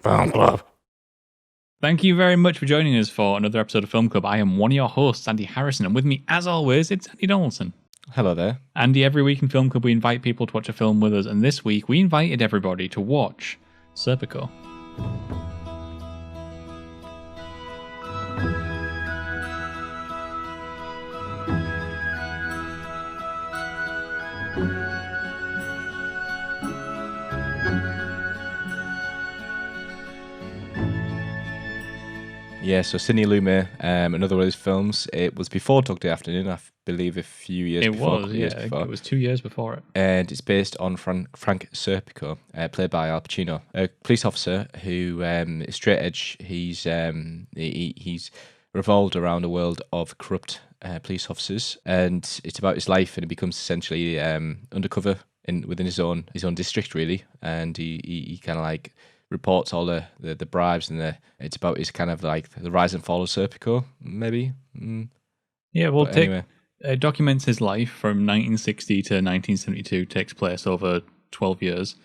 Film Club. Thank you very much for joining us for another episode of Film Club. I am one of your hosts, Andy Harrison, and with me, as always, it's Andy Donaldson. Hello there. Andy, every week in Film Club, we invite people to watch a film with us, and this week we invited everybody to watch Serpico. Yeah, so Sidney Lumet, another one of those films. It was before Dog Day Afternoon, I believe a few years before. It was 2 years before it. And it's based on Frank Serpico, played by Al Pacino, a police officer who is straight edge. He's revolved around a world of corrupt police officers, and it's about his life, and he becomes essentially undercover within his own district, really, and he kind of like reports all the bribes, and it's about his kind of like the rise and fall of Serpico, maybe. Yeah, well, anyway. It documents his life from 1960 to 1972, takes place over 12 years,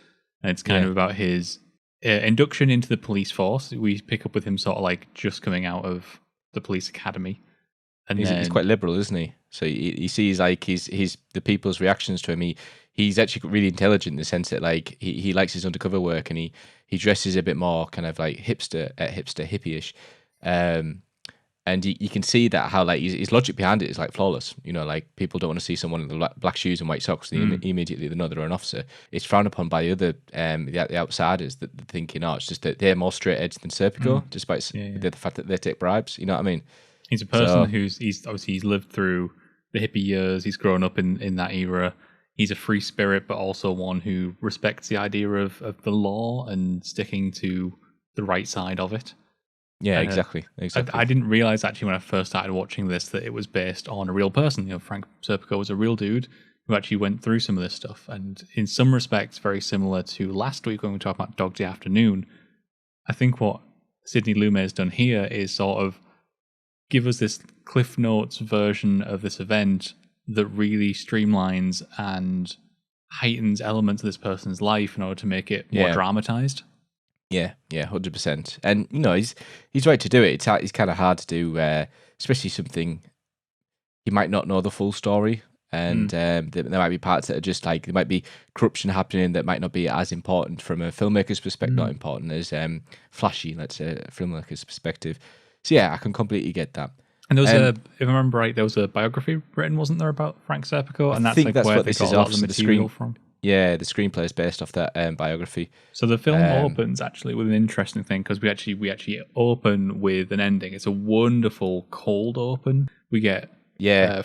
and it's kind of about his induction into the police force. We pick up with him sort of like just coming out of the police academy. And he's quite liberal, isn't he? So he sees like the people's reactions to him. He's actually really intelligent in the sense that like he likes his undercover work, and he dresses a bit more kind of like hipster hippie-ish. And you can see that how like his logic behind it is like flawless. You know, like people don't want to see someone in the black shoes and white socks. And immediately they know they're an officer. It's frowned upon by the outsiders that they're thinking, it's just that they're more straight edge than Serpico, despite the fact that they take bribes. You know what I mean? He's a person he's lived through the hippie years. He's grown up in that era. He's a free spirit, but also one who respects the idea of the law and sticking to the right side of it. Yeah, exactly. I didn't realize actually when I first started watching this that it was based on a real person. You know, Frank Serpico was a real dude who actually went through some of this stuff, and in some respects, very similar to last week when we talked about Dog Day Afternoon. I think what Sidney Lumet has done here is sort of give us this Cliff Notes version of this event that really streamlines and heightens elements of this person's life in order to make it more dramatized. Yeah, 100%. And you know, he's right to do it. It's kind of hard to do, especially something you might not know the full story, and there might be parts that are just like there might be corruption happening that might not be as important from a filmmaker's perspective, not important as flashy, let's say, a filmmaker's perspective. So yeah, I can completely get that. And there was if I remember right, there was a biography written, wasn't there, about Frank Serpico? And that's where they got a lot of the material from. Yeah, the screenplay is based off that biography. So the film opens actually with an interesting thing, because we actually open with an ending. It's a wonderful cold open. We get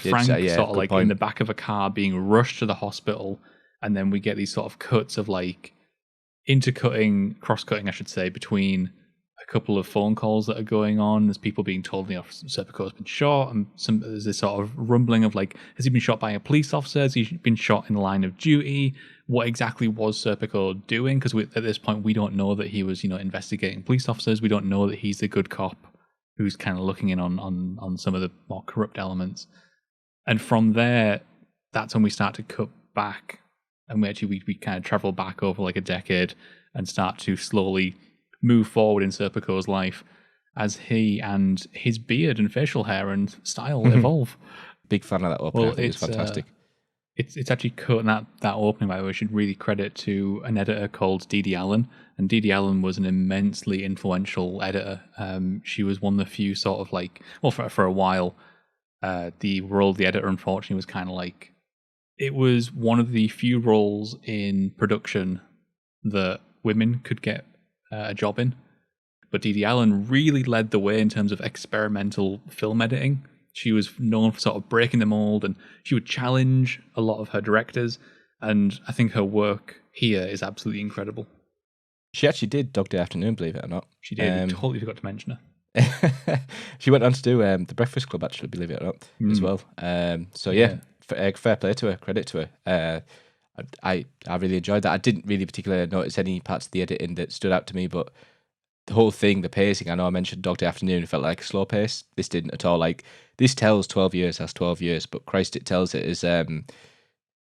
Frank sort of like in the back of a car being rushed to the hospital, and then we get these sort of cuts of like cross-cutting, I should say, between a couple of phone calls that are going on. There's people being told, Serpico has been shot, and there's this sort of rumbling of like, has he been shot by a police officer? Has he been shot in the line of duty? What exactly was Serpico doing? Because at this point, we don't know that he was, investigating police officers. We don't know that he's the good cop who's kind of looking in on some of the more corrupt elements. And from there, that's when we start to cut back, and we kind of travel back over like a decade and start to slowly move forward in Serpico's life as he and his beard and facial hair and style evolve. Big fan of that opening. I think it's fantastic. It's actually cut, and that opening, by the way, we should really credit to an editor called Dee Allen. And Dee Allen was an immensely influential editor. She was one of the few sort of like, well, for a while, the role of the editor, unfortunately, was kind of like, it was one of the few roles in production that women could get a job in. But Dee Allen really led the way in terms of experimental film editing. She was known for sort of breaking the mold, and she would challenge a lot of her directors, and I think her work here is absolutely incredible. She actually did Dog Day Afternoon, believe it or not. She did. I totally forgot to mention her. She went on to do The Breakfast Club, actually, believe it or not, as well. Fair play to her, credit to her. I really enjoyed that. I didn't really particularly notice any parts of the editing that stood out to me, but the whole thing, the pacing, I know I mentioned Dog Day Afternoon, it felt like a slow pace. This didn't at all. Like, this tells 12 years has 12 years, but Christ, it tells it as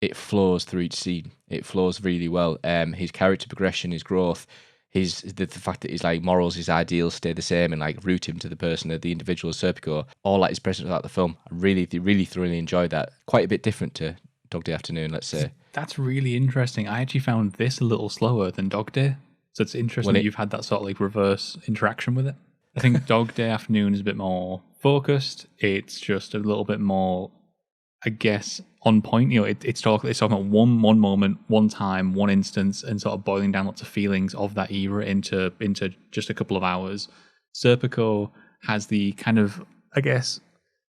it flows through each scene. It flows really well. His character progression, his growth, the fact that his like morals, his ideals stay the same, and like root him to the person of the individual Serpico, all like is present throughout the film. I really thoroughly enjoyed that. Quite a bit different to Dog Day Afternoon, let's say. That's really interesting. I actually found this a little slower than Dog Day, so it's interesting that you've had that sort of like reverse interaction with it. I think Dog Day Afternoon is a bit more focused. It's just a little bit more, I guess, on point. You know, it's talking about one moment, one time, one instance, and sort of boiling down lots of feelings of that era into just a couple of hours. Serpico has the kind of, I guess,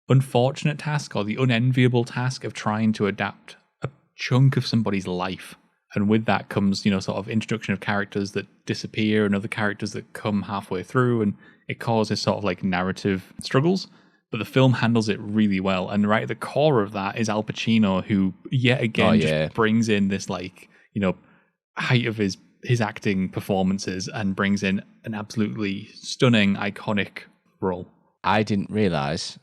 unfortunate task or the unenviable task of trying to adapt a chunk of somebody's life. And with that comes, you know, sort of introduction of characters that disappear and other characters that come halfway through, and it causes sort of like narrative struggles. But the film handles it really well. And right at the core of that is Al Pacino, who yet again just brings in this, like, you know, height of his acting performances and brings in an absolutely stunning, iconic role. I didn't realise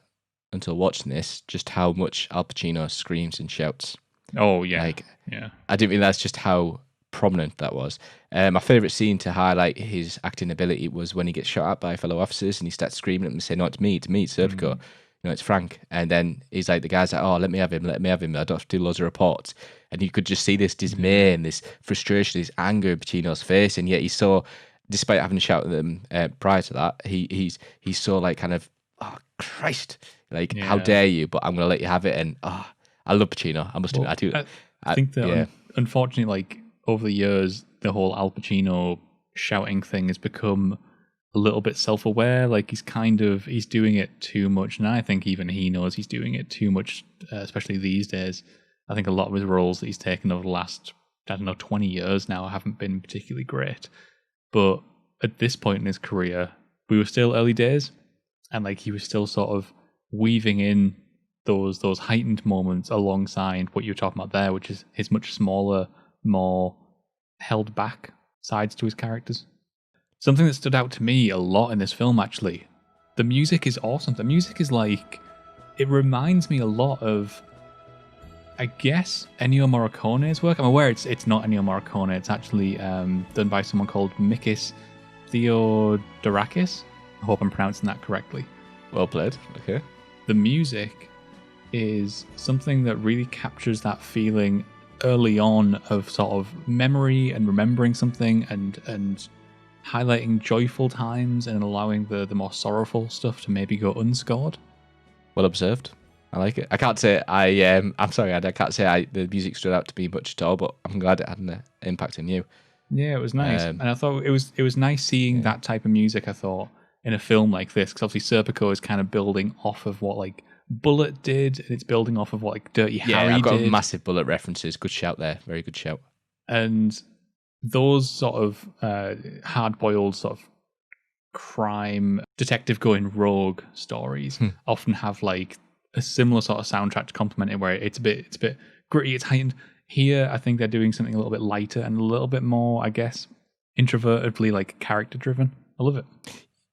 until watching this just how much Al Pacino screams and shouts. Oh, yeah. Like, yeah. I didn't realise just how prominent that was. My favourite scene to highlight his acting ability was when he gets shot at by fellow officers and he starts screaming at them and saying, "No, it's me, Serpico. You know, it's Frank." And then he's like, the guy's like, "Oh, let me have him. I don't have to do loads of reports." And you could just see this dismay and this frustration, this anger in Pacino's face. And yet he's so, despite having shouted at them prior to that, he's so like kind of, "Oh, Christ, like, how dare you, but I'm going to let you have it." And I love Pacino. I must admit, I think that unfortunately, like, over the years, the whole Al Pacino shouting thing has become a little bit self-aware. Like, he's doing it too much, and I think even he knows he's doing it too much, especially these days. I think a lot of his roles that he's taken over the last, 20 years now haven't been particularly great. But at this point in his career, we were still early days, and like he was still sort of weaving in those heightened moments alongside what you were talking about there, which is his much smaller, more held back sides to his characters. Something that stood out to me a lot in this film, actually, the music is awesome. The music is like, it reminds me a lot of, I guess, Ennio Morricone's work. I'm aware it's not Ennio Morricone. It's actually done by someone called Mikis Theodorakis. I hope I'm pronouncing that correctly. Well played. Okay. The music is something that really captures that feeling early on of sort of memory and remembering something and highlighting joyful times and allowing the more sorrowful stuff to maybe go unscored. Well observed. I like it. I can't say I'm sorry, I can't say the music stood out to me much at all, but I'm glad it had an impact on you. Yeah, it was nice, and I thought it was nice seeing that type of music. I thought in a film like this, because obviously Serpico is kind of building off of what like Bullet did, and it's building off of what like Dirty Harry did. I've got massive Bullet references. Good shout there. Very good shout. And those sort of hard-boiled sort of crime detective going rogue stories often have like a similar sort of soundtrack to complement it, where it's a bit gritty, it's heightened. Here, I think they're doing something a little bit lighter and a little bit more, I guess, introvertedly like character-driven. I love it.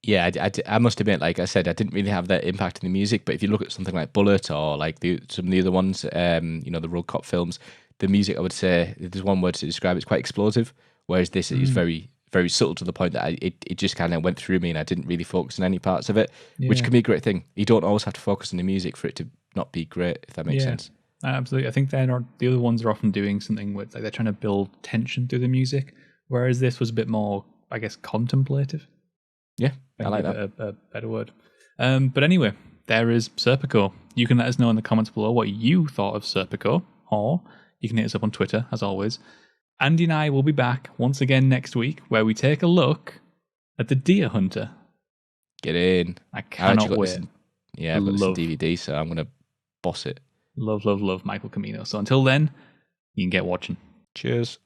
Yeah, I must admit, like I said, I didn't really have that impact in the music, but if you look at something like Bullet or like some of the other ones, the road cop films, the music, I would say, if there's one word to describe, it's quite explosive, whereas this is very, very subtle to the point that it just kind of went through me and I didn't really focus on any parts of it, which can be a great thing. You don't always have to focus on the music for it to not be great, if that makes sense. Absolutely. I think the other ones are often doing something with, like, they're trying to build tension through the music, whereas this was a bit more, I guess, contemplative. Yeah, I like that. A better word. But anyway, there is Serpico. You can let us know in the comments below what you thought of Serpico, or you can hit us up on Twitter, as always. Andy and I will be back once again next week, where we take a look at The Deer Hunter. Get in. I cannot wait. I've got this on DVD, so I'm going to boss it. Love Michael Cimino. So until then, you can get watching. Cheers.